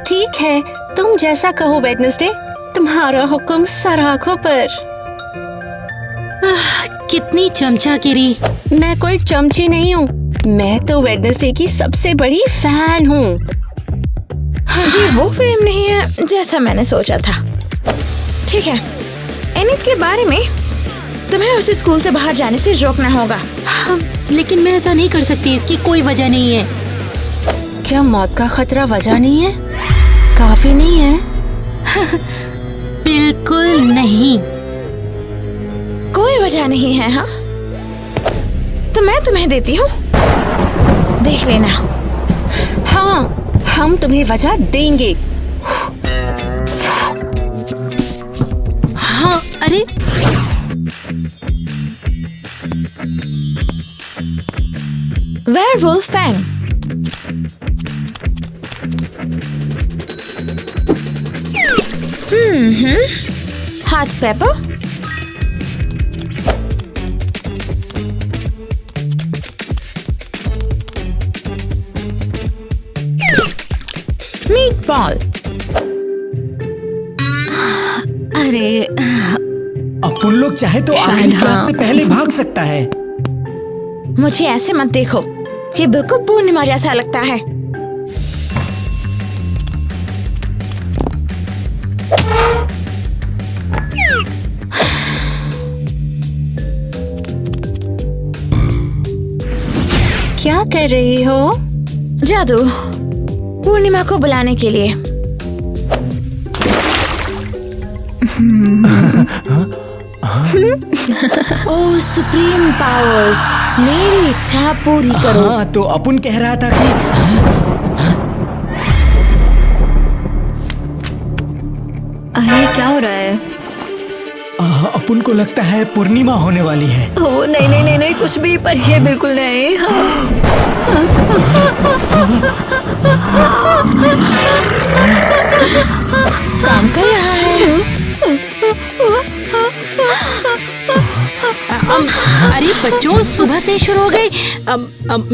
ठीक है, तुम जैसा कहो वेडनेसडे, तुम्हारा हुक्म सर आंखों पर। कितनी चमचागिरी। मैं कोई चमची नहीं हूँ, मैं तो वेडनेसडे की सबसे बड़ी फैन हूँ। हाँ जी, वो फेम नहीं है जैसा मैंने सोचा था। ठीक है, एनिथ के बारे में तुम्हें उसे स्कूल से बाहर जाने से रोकना होगा। हाँ, लेकिन मैं ऐसा नहीं कर सकती, इसकी कोई वजह नहीं है। क्या मौत का खतरा वजह नहीं है? काफी नहीं है? बिल्कुल नहीं, कोई वजह नहीं है। हाँ, तो मैं तुम्हें देती हूँ, देख लेना। हाँ, हम तुम्हें वजह देंगे। हाँ, अरे werewolf fang. Hot pepper, meatball. अरे अपन लोग चाहे तो आखिरी क्लास से पहले भाग सकता है। मुझे ऐसे मत देखो, ये बिल्कुल पूर्णिमा जैसा लगता है। क्या क्या कर रही हो? जादू, पूर्णिमा को बुलाने के लिए। ओ सुप्रीम पावर्स, मेरी इच्छा पूरी करो। हाँ, तो अपुन कह रहा था कि अरे क्या हो रहा है? अपुन को लगता है पूर्णिमा होने वाली है। ओ नहीं नहीं नहीं नहीं, कुछ भी, पर ये बिल्कुल नहीं। काम कर रहा है। अरे बच्चों, सुबह से ही शुरू हो गई।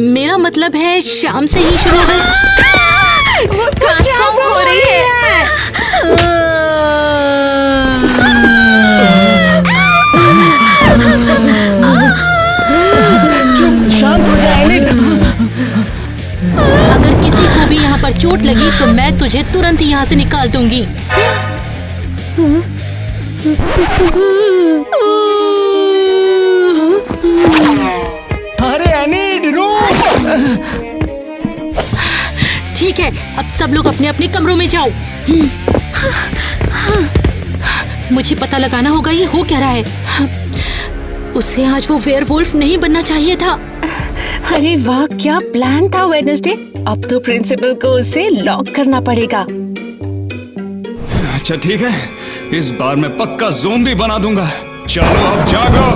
मेरा मतलब है शाम से ही शुरू हो गई। वो ट्रांसफॉर्म हो रही है। चुप, शांत हो जाए एनिड। अगर किसी को भी यहाँ पर चोट लगी तो मैं तुझे तुरंत यहाँ से निकाल दूंगी। अरे एनिड, रुक। ठीक है, अब सब लोग अपने अपने कमरों में जाओ। मुझे पता लगाना होगा ये हो क्या रहा है। उसे आज वो वेयरवुल्फ नहीं बनना चाहिए था। अरे वाह, क्या प्लान था वेडनेसडे। अब तो प्रिंसिपल को उसे लॉक करना पड़ेगा। अच्छा ठीक है, इस बार मैं पक्का ज़ोंबी बना दूंगा। चलो अब जागो।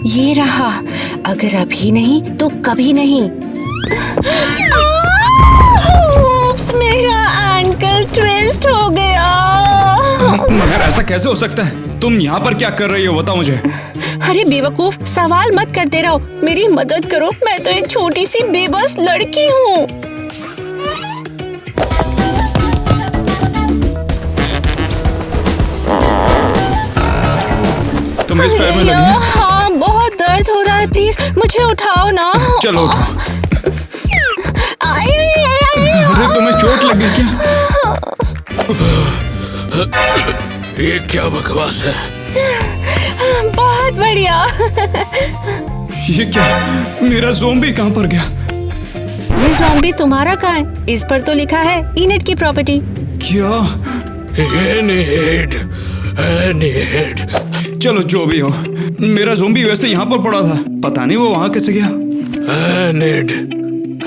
ये रहा, अगर अभी नहीं तो कभी नहीं। मेरा एंकल ट्विस्ट हो गया। मगर ऐसा कैसे हो सकता है? तुम यहाँ पर क्या कर रही हो, बताओ मुझे। अरे बेवकूफ, सवाल मत करते रहो, मेरी मदद करो। मैं तो एक छोटी सी बेबस लड़की हूँ। तुम इस पैर में लगी है? हाँ, बहुत दर्द हो रहा है, प्लीज मुझे उठाओ ना। चलो उठाओ। अरे तुम्हें चोट लगी क्या? ये क्या बकवास है? बहुत बढ़िया। ये क्या? मेरा ज़ोंबी कहाँ पर गया? ये ज़ॉम्बी तुम्हारा कहाँ है? इस पर तो लिखा है इनेट की प्रॉपर्टी। क्या? Enid, Enid. चलो जो भी हो, मेरा ज़ोंबी वैसे यहाँ पर पड़ा था, पता नहीं वो वहाँ कैसे गया। Enid,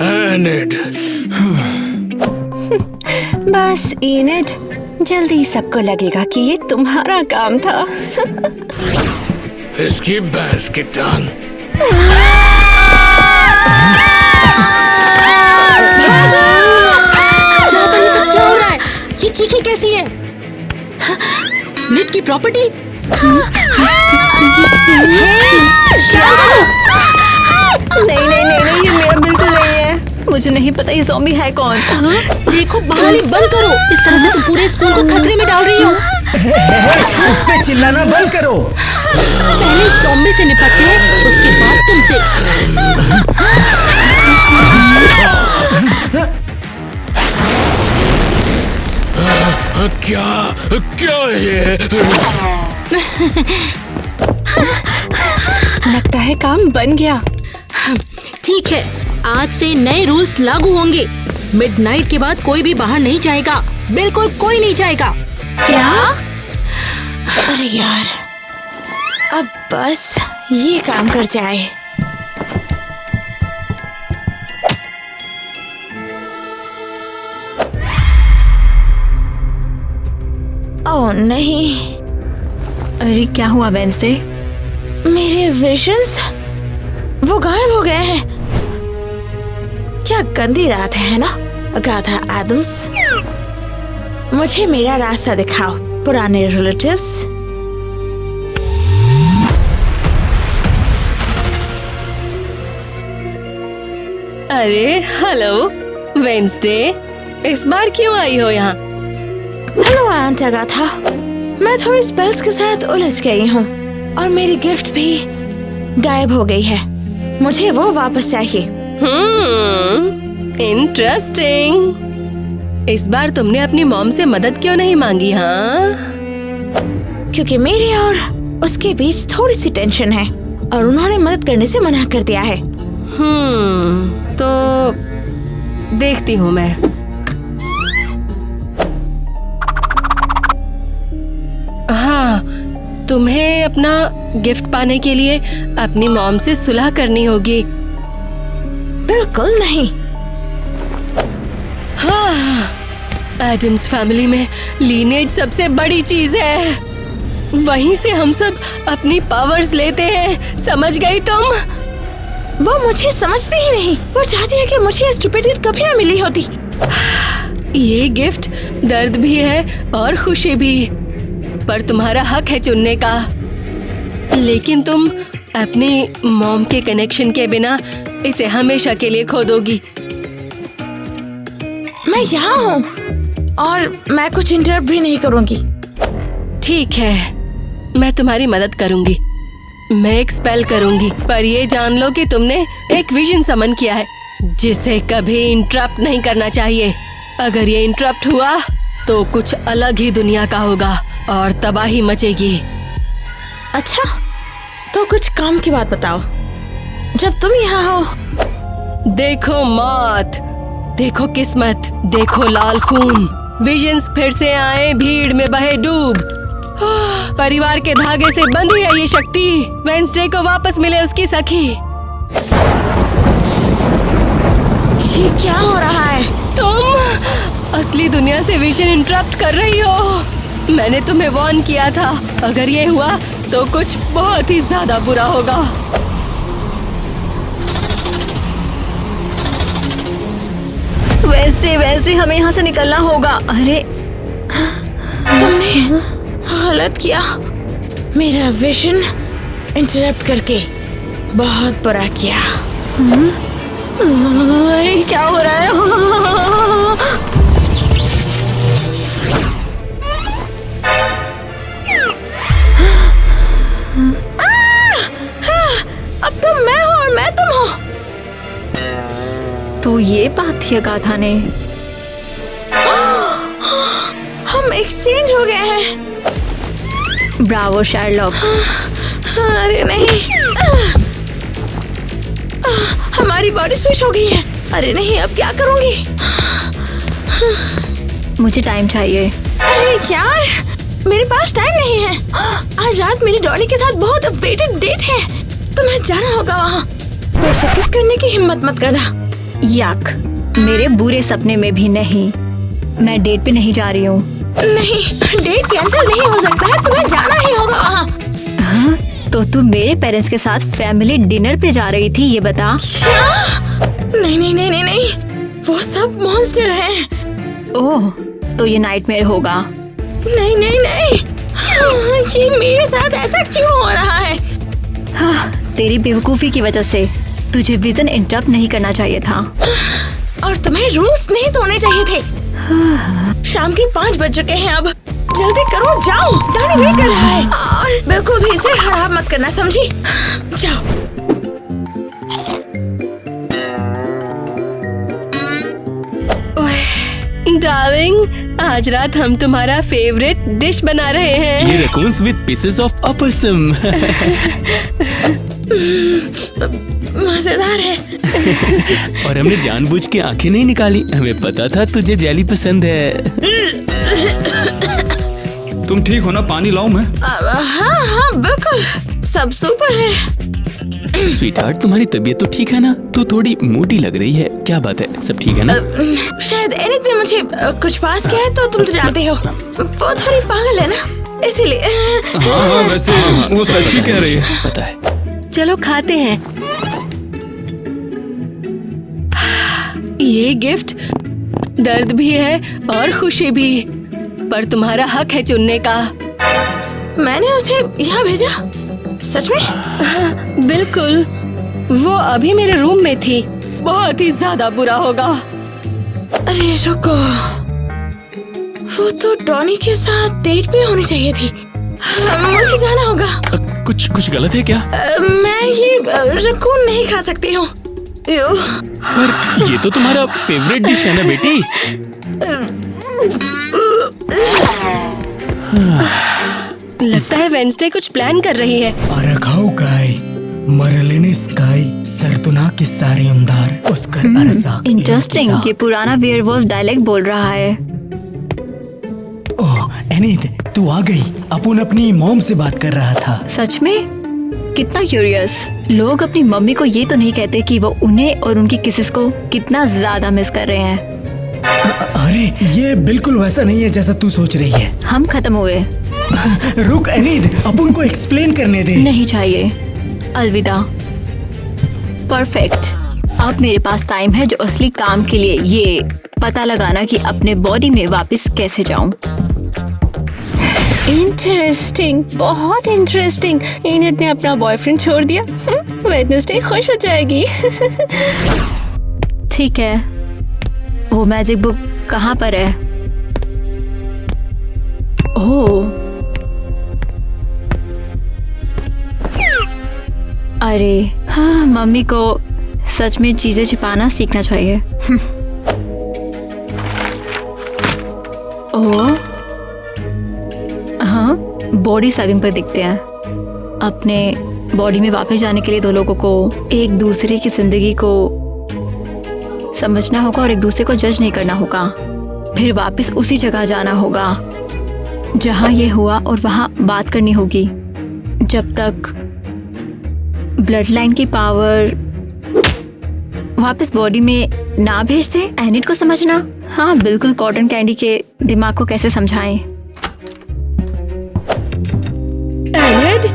Enid. बस इनेट, जल्दी सबको लगेगा कि ये तुम्हारा काम था। इसकी भैंस की टांग। क्या हो रहा है? ये चीखें कैसी है? निट की प्रॉपर्टी? नहीं नहीं नहीं नहीं, ये मेरा बिल्कुल नहीं है। मुझे नहीं पता ये ज़ॉम्बी है कौन। देखो, बहाने बंद करो। इस तरह से तुम पूरे स्कूल को खतरे में डाल रही हो। उस पे चिल्लाना बंद करो। पहले ज़ॉम्बी से निपटते हैं, उसके बाद तुमसे। क्या ये? लगता है काम बन गया। ठीक है, आज से नए रूल्स लागू होंगे। मिडनाइट के बाद कोई भी बाहर नहीं जाएगा, बिल्कुल कोई नहीं जाएगा। क्या? अरे यार, अब बस ये काम कर जाए। ओह नहीं। अरे क्या हुआ वेंसडे? मेरे विजन्स वो गायब हो गए हैं। क्या गंदी रात है ना गाधा एडम्स। मुझे मेरा रास्ता दिखाओ पुराने रिलेटिव्स। अरे हेलो वेंसडे, इस बार क्यों आई हो यहाँ? हेलो आंट गाथा, मैं थोड़ी स्पेल्स के साथ उलझ गई हूँ और मेरी गिफ्ट भी गायब हो गई है। मुझे वो वापस चाहिए। इंटरेस्टिंग। इस बार तुमने अपनी मॉम से मदद क्यों नहीं मांगी? हाँ, क्योंकि मेरे और उसके बीच थोड़ी सी टेंशन है और उन्होंने मदद करने से मना कर दिया है। तो देखती हूँ मैं। हाँ, तुम्हें अपना गिफ्ट पाने के लिए अपनी मॉम से सुलह करनी होगी। बिल्कुल नहीं। हाँ, एडम्स फैमिली में लीनेज सबसे बड़ी चीज है। वहीं से हम सब अपनी पावर्स लेते हैं, समझ गई तुम? वो मुझे समझती ही नहीं। वो चाहती है कि मुझे स्टूपिड गिफ्ट कभी ना मिली होती। ये गिफ्ट दर्द भी है और खुशी भी, पर तुम्हारा हक है चुनने का। लेकिन तुम अपनी मॉम के कनेक्शन के बिना इसे हमेशा के लिए खो दोगी। मैं यहाँ हूँ और मैं कुछ इंटरप्ट भी नहीं करूँगी। ठीक है, मैं तुम्हारी मदद करूँगी। मैं एक स्पेल करूँगी, पर ये जान लो कि तुमने एक विजन समन किया है जिसे कभी इंटरप्ट नहीं करना चाहिए। अगर ये इंटरप्ट हुआ तो कुछ अलग ही दुनिया का होगा और तबाही मचेगी। अच्छा, तो कुछ काम की बात बताओ। जब तुम यहाँ हो, देखो मौत, देखो किस्मत, देखो लाल खून, विजन्स फिर से आए, भीड़ में बहे डूब। परिवार के धागे से बंधी है ये शक्ति। वेंसडे को वापस मिले उसकी सखी। ये क्या हो रहा है? तुम असली दुनिया से विजन इंटरप्ट कर रही हो। मैंने तुम्हें वार्न किया था, अगर ये हुआ तो कुछ बहुत ही ज्यादा बुरा होगा। वेंसडे हमें यहाँ से निकलना होगा। अरे तुमने गलत किया। मेरा विजन इंटरप्ट करके बहुत बुरा किया। अरे क्या हो रहा है? अब तुम मैं हो और मैं तुम हो। तो ये बात थी गाथा ने। हम एक्सचेंज हो गए हैं। Bravo Sherlock. अरे नहीं, हमारी बॉडी स्विच हो गई है। अरे नहीं, अब क्या करूंगी? मुझे टाइम चाहिए। अरे यार, मेरे पास टाइम नहीं है। आज रात मेरी डॉली के साथ बहुत अपडेटेड डेट है। तुम्हें जाना होगा वहाँ। मेरे से किस करने की हिम्मत मत करना। याक, मेरे बुरे सपने में भी नहीं। मैं डेट पे नहीं जा रही हूँ। नहीं, डेट कैंसिल नहीं हो सकता है। तुम्हें जाना ही होगा वहाँ। हाँ? तो तू मेरे पेरेंट्स के साथ फैमिली डिनर पे जा रही थी, ये बता। क्या? नहीं नहीं नहीं नहीं नहीं, वो सब मॉन्स्टर हैं। ओह, तो ये नाइटमेयर होगा। नहीं नहीं नहीं, ये मेरे साथ ऐसा क्यों हो रहा है? हाँ, तेरी बेवकूफी की वजह से। तुझे विजन इंटरप्ट नहीं करना चाहिए था। और तुम्हें रूल्स नहीं तोड़ने चाहिए थे। शाम के 5 बज चुके हैं। अब जल्दी करो, जाओ। डॉली वेट कर रहा है। और बिल्कुल भी इसे खराब मत करना, समझी? जाओ। डार्लिंग, आज रात हम तुम्हारा फेवरेट डिश बना रहे हैं। ये रकून्स विद पीसेस ऑफ opossum। मजेदार है। और हमने जानबूझ के आंखें नहीं निकाली, हमें पता था तुझे जेली पसंद है। तुम ठीक हो ना? पानी लाऊं मैं? हाँ हाँ बिल्कुल, सब सुपर है। स्वीटहार्ट, तुम्हारी तबीयत तो ठीक है ना? तू थोड़ी मोटी लग रही है, क्या बात है? सब ठीक है ना? शायद एनिक ने मुझे कुछ पास किया है, तो तुम तो जानते हो वो थोड़ी पागल है ना, इसीलिए। हाँ, वैसे वो सच ही कह रही है। पता है। चलो खाते हैं। ये गिफ्ट दर्द भी है और खुशी भी, पर तुम्हारा हक है चुनने का। मैंने उसे यहाँ भेजा? सच में? हाँ, बिल्कुल। वो अभी मेरे रूम में थी। बहुत ही ज्यादा बुरा होगा। अरे रुको, वो तो डॉनी के साथ डेट पे होनी चाहिए थी। मुझे जाना होगा। कुछ गलत है क्या? मैं ये रकून नहीं खा सकती हूँ। पर ये तो तुम्हारा फेवरेट डिश है ना बेटी? लगता है वेंसडे कुछ प्लान कर रही है। अरघाऊ गाय मरलेने स्काई सरतुना के सारे अमदार उसकर अरसाक इंटरेस्टिंग, ये पुराना वेयरवुल्फ डायलेक्ट बोल रहा है। ओह एनिद, तू आ गई। अपुन अपनी मॉम से बात कर रहा था। सच में? कितना क्यूरियस। लोग अपनी मम्मी को ये तो नहीं कहते कि वो उन्हें और उनकी किसेस को कितना ज्यादा मिस कर रहे हैं। अरे ये बिल्कुल वैसा नहीं है जैसा तू सोच रही है। हम खत्म हुए। रुक एनिद, अपुन को एक्सप्लेन करने दे। नहीं चाहिए, अलविदा। परफेक्ट। अब मेरे पास टाइम है जो असली काम के लिए, ये पता लगाना कि अपने बॉडी में वापस कैसे जाऊं। इंटरेस्टिंग, बहुत इंटरेस्टिंग। इनेट ने अपना बॉयफ्रेंड छोड़ दिया। वेडनेसडे खुश हो जाएगी। ठीक है, वो मैजिक बुक कहाँ पर है? ओह, अरे हाँ, मम्मी को सच में चीजें छिपाना सीखना चाहिए। ओह हाँ, बॉडी सेविंग पर दिखते हैं। अपने बॉडी में वापस जाने के लिए दो लोगों को एक दूसरे की जिंदगी को समझना होगा और एक दूसरे को जज नहीं करना होगा। फिर वापस उसी जगह जाना होगा जहां ये हुआ और वहां बात करनी होगी। जब तक ब्लड लाइन की पावर वापस बॉडी में ना भेज दे। एनिट को समझना, हाँ बिल्कुल, कॉटन कैंडी के दिमाग को कैसे समझाएं। एनिट,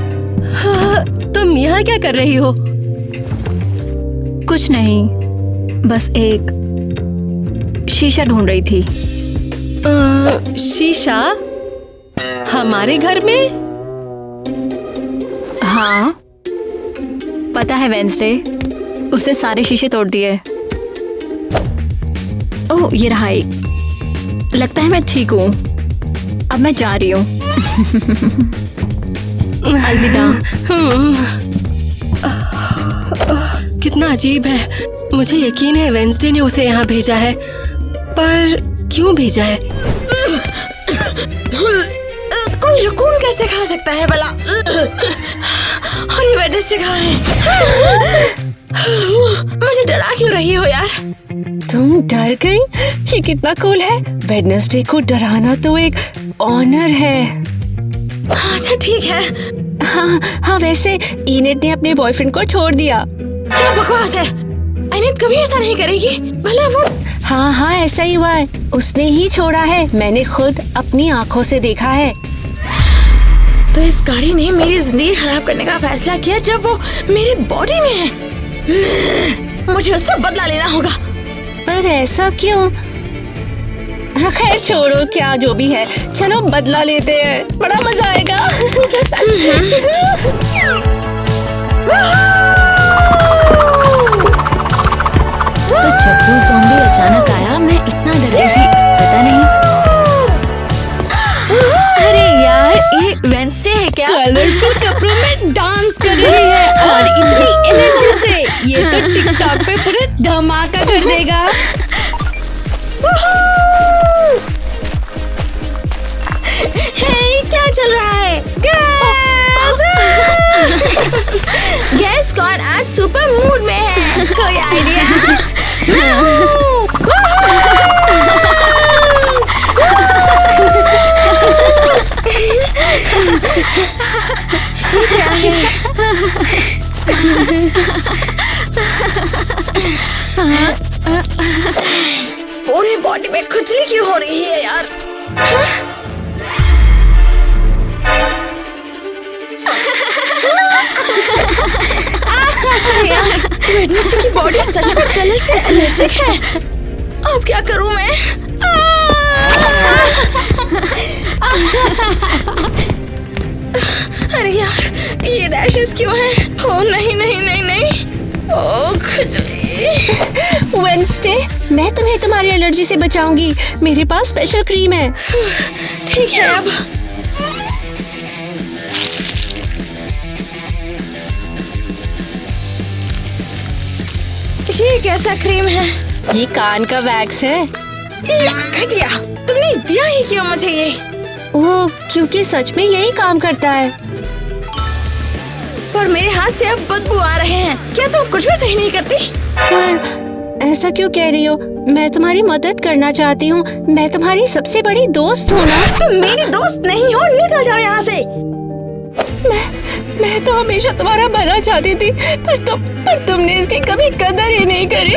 हाँ, तुम यहाँ क्या कर रही हो? कुछ नहीं, बस एक शीशा ढूंढ रही थी। शीशा? हमारे घर में? हाँ, पता है वेंसडे, उसने सारे शीशे तोड़ दिए। ओह, ये रहा एक। लगता है मैं ठीक हूँ। अब मैं जा रही हूँ। अलविदा। कितना अजीब है। मुझे यकीन है वेंसडे ने उसे यहाँ भेजा है, पर क्यों भेजा है? कोई रकून कैसे खा सकता है भला? और वेडनेसडे कहाँ है? मुझे डरा क्यों रही हो यार? तुम डर गई? ये कितना कूल है। वेडनेसडे को डराना तो एक ऑनर है। अच्छा ठीक है। हाँ, वैसे इनेट ने अपने बॉयफ्रेंड को छोड़ दिया। क्या बकवास है? इनेट कभी ऐसा नहीं करेगी। भले वो। हाँ, ऐसा ही हुआ है। उसने ही छोड़ा है। मैंने खुद अपनी आंखों से देखा है। तो इस गाड़ी ने मेरी जिंदगी खराब करने का फैसला किया जब वो मेरी बॉडी में है। मुझे उससे बदला लेना होगा। पर ऐसा क्यों? खैर छोड़ो, क्या जो भी है, चलो बदला लेते हैं, बड़ा मजा आएगा। तो जब वो ज़ॉम्बी अचानक आया, मैं इतना डर गई थी, पता नहीं। अरे यार, ये वेंसडे है क्या? कलरफुल कपड़ों में डांस कर रही है और इतनी एनर्जी से, ये तो टिकटॉक पे पूरे धमाका कर देगा। हे, क्या चल रहा है? गैस कौन आज सुपर मूड में है? कोई आइडिया? पूरी बॉडी में खुजली क्यों हो रही है यार? वेडनेसडे की बॉडी सच में कलर से एलर्जिक है। अब क्या करूं मैं? अरे यार, ये रैशेस क्यों हैं? ओह नहीं नहीं नहीं नहीं। ओह खुजली। वेडनेसडे, मैं तुम्हें तुम्हारी एलर्जी से बचाऊंगी। मेरे पास स्पेशल क्रीम है। ठीक है। अब ये कैसा क्रीम है? ये कान का वैक्स है। घटिया, तुमने दिया ही क्यों मुझे ये? वो क्योंकि सच में यही काम करता है। पर मेरे हाथ से अब बदबू आ रहे हैं। क्या तुम कुछ भी सही नहीं करती? पर ऐसा क्यों कह रही हो? मैं तुम्हारी मदद करना चाहती हूँ। मैं तुम्हारी सबसे बड़ी दोस्त हूँ ना। तुम मेरी दोस्त नहीं हो, निकल जाओ यहाँ से। मैं तो हमेशा तुम्हारा भला चाहती थी, पर तुमने इसकी कभी कदर ही नहीं करी।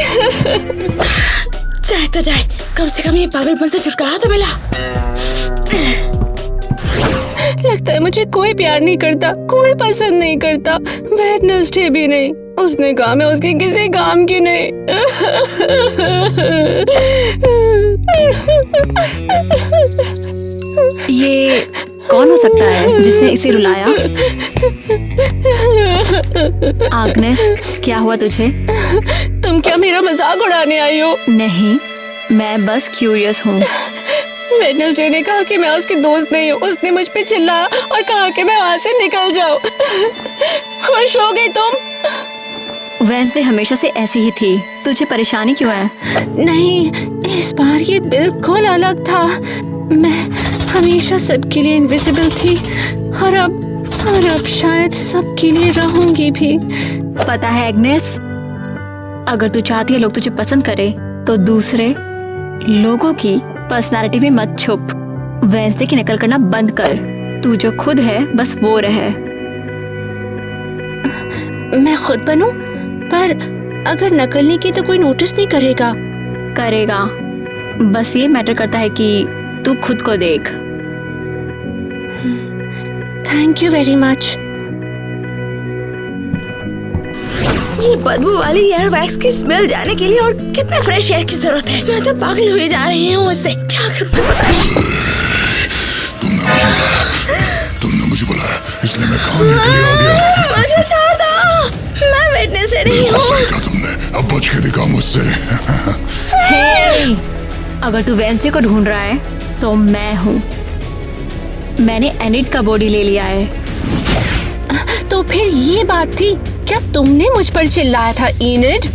जाए तो जाए, कम से कम ये पागलपन से छुटकारा तो मिला। लगता है मुझे कोई प्यार नहीं करता, कोई पसंद नहीं करता, वेडनेसडे भी नहीं। उसने कहा मैं उसके किसी काम की नहीं। ये कौन हो सकता है जिसने इसे रुलाया? आग्नेस, क्या हुआ तुझे? तुम क्या मेरा मजाक उड़ाने आई हो? नहीं, मैं बस क्यूरियस हूँ। वेडनेसडे ने कहा कि मैं उसकी दोस्त नहीं हूँ। उसने मुझ पे चिल्लाया और कहा कि मैं वहाँ से निकल जाऊँ। खुश हो गई तुम? वेडनेसडे हमेशा से ऐसी ही थी। तुझे परेशानी क्यों है? नहीं, इस बार ये बिल्कुल अलग था। मैं हमेशा सबके लिए इनविजिबल थी और अब शायद सबके लिए रहूंगी भी। पता है एग्नेस, अगर तू चाहती है लोग तुझे पसंद करे तो दूसरे लोगों की पर्सनालिटी में मत छुप। वेडनेसडे की नकल करना बंद कर। तू जो खुद है बस वो रहे। मैं खुद बनूं? पर अगर नकल नहीं की तो कोई नोटिस नहीं करेगा। करेगा, बस ये मैटर करता है कि तू खुद को देख। Thank you very much. ये बदबू वाली एयर वैक्स की स्मेल जाने के लिए और कितने फ्रेश एयर की जरूरत है। मैं तो पागल हुए जा रही हूँ इससे। क्या करूँ मैं पता नहीं। तुमने मुझे बुलाया इसलिए मैं खाने के लिए आ गया। मुझे छोड़ दो, मैं वेडनेसडे नहीं हूँ। तुमने अब बच के दिखा मुझसे। हे, अगर तू वेडनेसडे को ढूंढ रहा है तो मैं हूँ। मैंने एनिड का बॉडी ले लिया है। तो फिर ये बात थी? क्या तुमने मुझ पर चिल्लाया था एनिड?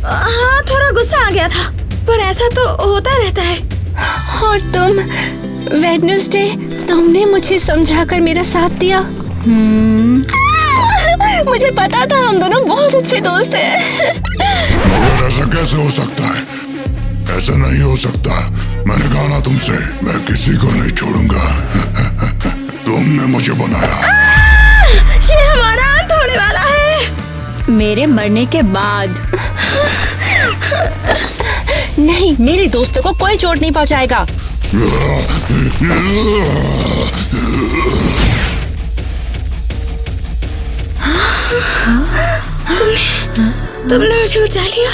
हाँ, थोड़ा गुस्सा आ गया था, पर ऐसा तो होता रहता है। और तुम वेडनेसडे, तुमने मुझे समझाकर मेरा साथ दिया। मुझे पता था हम दोनों बहुत अच्छे दोस्त हैं। मगर ऐसा कैसे हो सकता है? ऐसा नहीं हो सकता। मैंने कहा ना तुमसे, मैं किसी को नहीं छोड़ूंगा। तुमने मुझे बनाया। ये हमारा अंत होने वाला है। मेरे मरने के बाद। नहीं, मेरे दोस्तों को कोई चोट नहीं पहुंचाएगा। तुमने मुझे बचा लिया।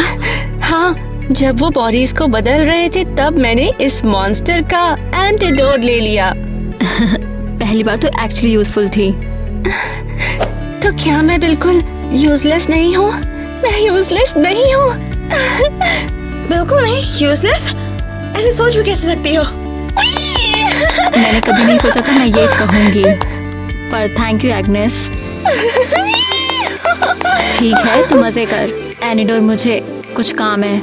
हाँ, जब वो बॉडीज को बदल रहे थे तब मैंने इस मॉन्स्टर का एंटीडोट ले लिया। पहली बार तो एक्चुअली यूजफुल थी। तो क्या मैं बिल्कुल यूजलेस नहीं हूँ? मैं यूजलेस नहीं हूँ। बिल्कुल नहीं यूजलेस। ऐसे सोच भी कैसे सकती हो? मैंने कभी नहीं सोचा था मैं ये कहूँगी, पर थैंक यू एग्नेस। ठीक है, तू मजे कर। एनिडोर, मुझे कुछ काम है।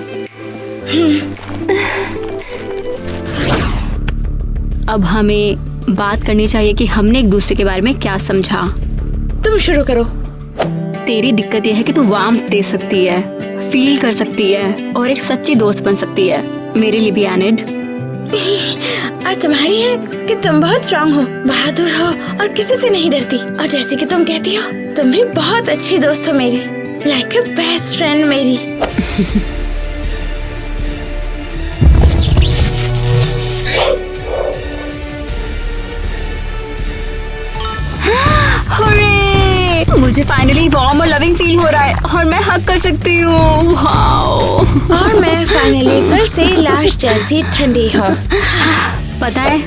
अब हमें बात करनी चाहिए कि हमने एक दूसरे के बारे में क्या समझा। तुम शुरू करो। तेरी दिक्कत यह है कि तू वार्मथ दे सकती है, फील कर सकती है और एक सच्ची दोस्त बन सकती है। मेरे लिए भी एनिड। और तुम्हारी है कि तुम बहुत स्ट्रांग हो, बहादुर हो और किसी से नहीं डरती। और जैसे कि तुम कहती हो, तुम भी बहुत अच्छी दोस्त हो मेरी, लाइक अ बेस्ट फ्रेंड मेरी। मुझे फाइनली वार्म और लविंग फील हो रहा है और मैं हग कर सकती हूँ। और मैं फाइनली फिर से लाश जैसी ठंडी हूँ। पता है,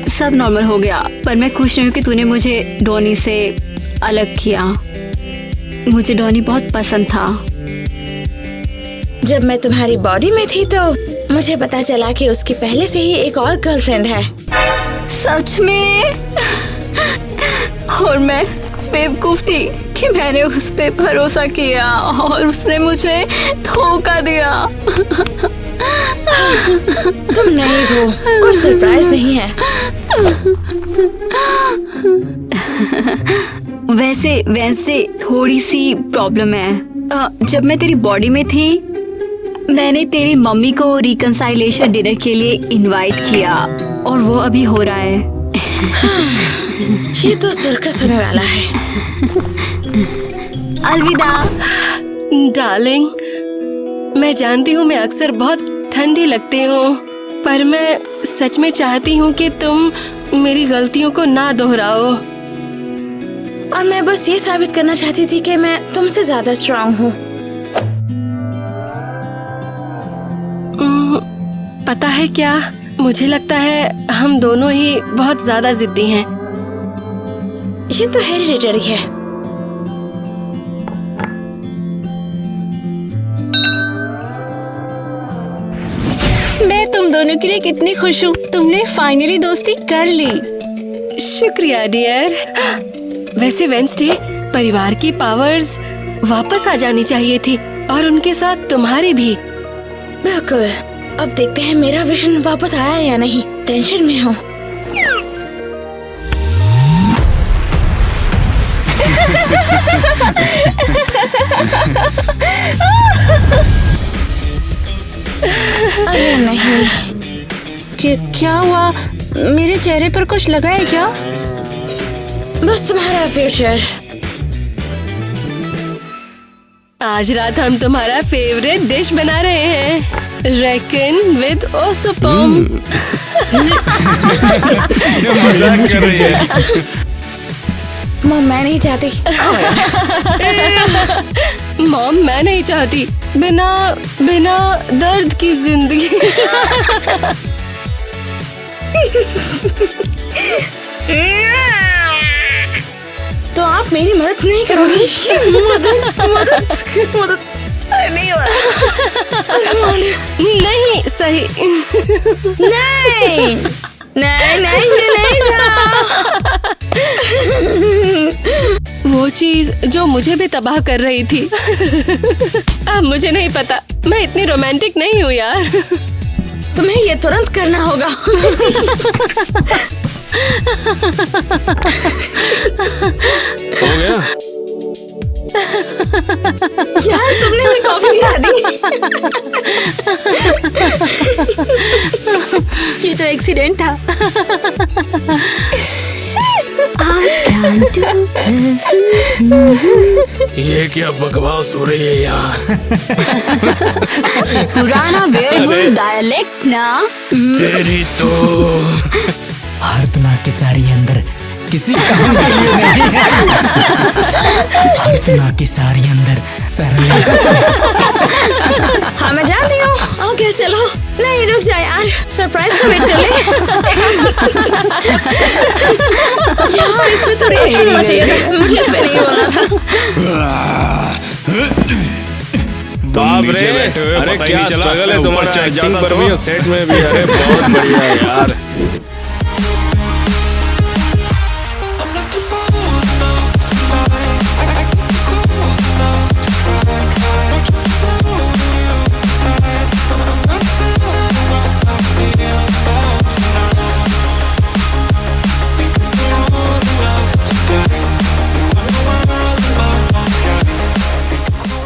सब नॉर्मल हो गया, पर मैं खुश नहीं हूँ कि तूने मुझे डॉनी से अलग किया। मुझे डॉनी बहुत पसंद था। जब मैं तुम्हारी बॉडी में थी तो मुझे पता चला कि उसकी पहले से ही एक और गर्लफ्रेंड है। सच में? और मैं बेवकूफ थी कि मैंने उस पे भरोसा किया और उसने मुझे धोखा दिया। तुम नहीं हो, कोई सरप्राइज नहीं है। वैसे वेंसडे थोड़ी सी प्रॉब्लम है। जब मैं तेरी बॉडी में थी मैंने तेरी मम्मी को रिकंसाइलेशन डिनर के लिए इनवाइट किया और वो अभी हो रहा है। ये तो सर्कस होने वाला है। अलविदा डार्लिंग, मैं जानती हूँ मैं अक्सर बहुत ठंडी लगती हूँ, पर मैं सच में चाहती हूँ कि तुम मेरी गलतियों को ना दोहराओ। और मैं बस ये साबित करना चाहती थी कि मैं तुमसे ज्यादा स्ट्रांग हूँ। पता है क्या, मुझे लगता है हम दोनों ही बहुत ज्यादा जिद्दी हैं। ये तो हेरिडिटरी है। मैं तुम दोनों के लिए कितनी खुश हूँ, तुमने फाइनली दोस्ती कर ली। शुक्रिया डियर। वैसे वेंसडे, परिवार की पावर्स वापस आ जानी चाहिए थी और उनके साथ तुम्हारी भी। बिल्कुल। अब देखते हैं मेरा विजन वापस आया या नहीं। टेंशन में हूँ। अरे नहीं। क्या हुआ? मेरे चेहरे पर कुछ लगा है क्या? बस तुम्हारा फ्यूचर। आज रात हम तुम्हारा फेवरेट डिश बना रहे हैं, रेकन विद ओसोपम। मजाक कर रही है। मॉम मैं नहीं चाहती। मॉम मैं नहीं चाहती बिना दर्द की जिंदगी। तो आप मेरी मदद नहीं करोगी? मदद नहीं हो रहा। नहीं सही। नहीं ये नहीं था। वो चीज जो मुझे भी तबाह कर रही थी। अब मुझे नहीं पता, मैं इतनी रोमांटिक नहीं हूँ यार। तुम्हें ये तुरंत करना होगा। हो गया? यार तुमने मेरी कॉफी गिरा दी। ये तो एक्सीडेंट था। ये क्या बकवास हो रही है यहाँ? पुराना वेयरवुल्फ डायलेक्ट ना। तेरी तो आर्तना के सारी अंदर किसी काम के लिए नहीं। आर्तना की सारी अंदर सरल। हाँ मैं जानती हूँ। ओके चलो। नहीं रुक जा यार, सरप्राइज का वेट कर ले। यार इसमें तो रिएक्शन होना चाहिए था, मुझे इसमें नहीं बोलना था। बाप रे, अरे क्या स्ट्रगल है तुम्हारा एक्टिंग पर भी और सेट में भी। अरे बहुत बढ़िया यार।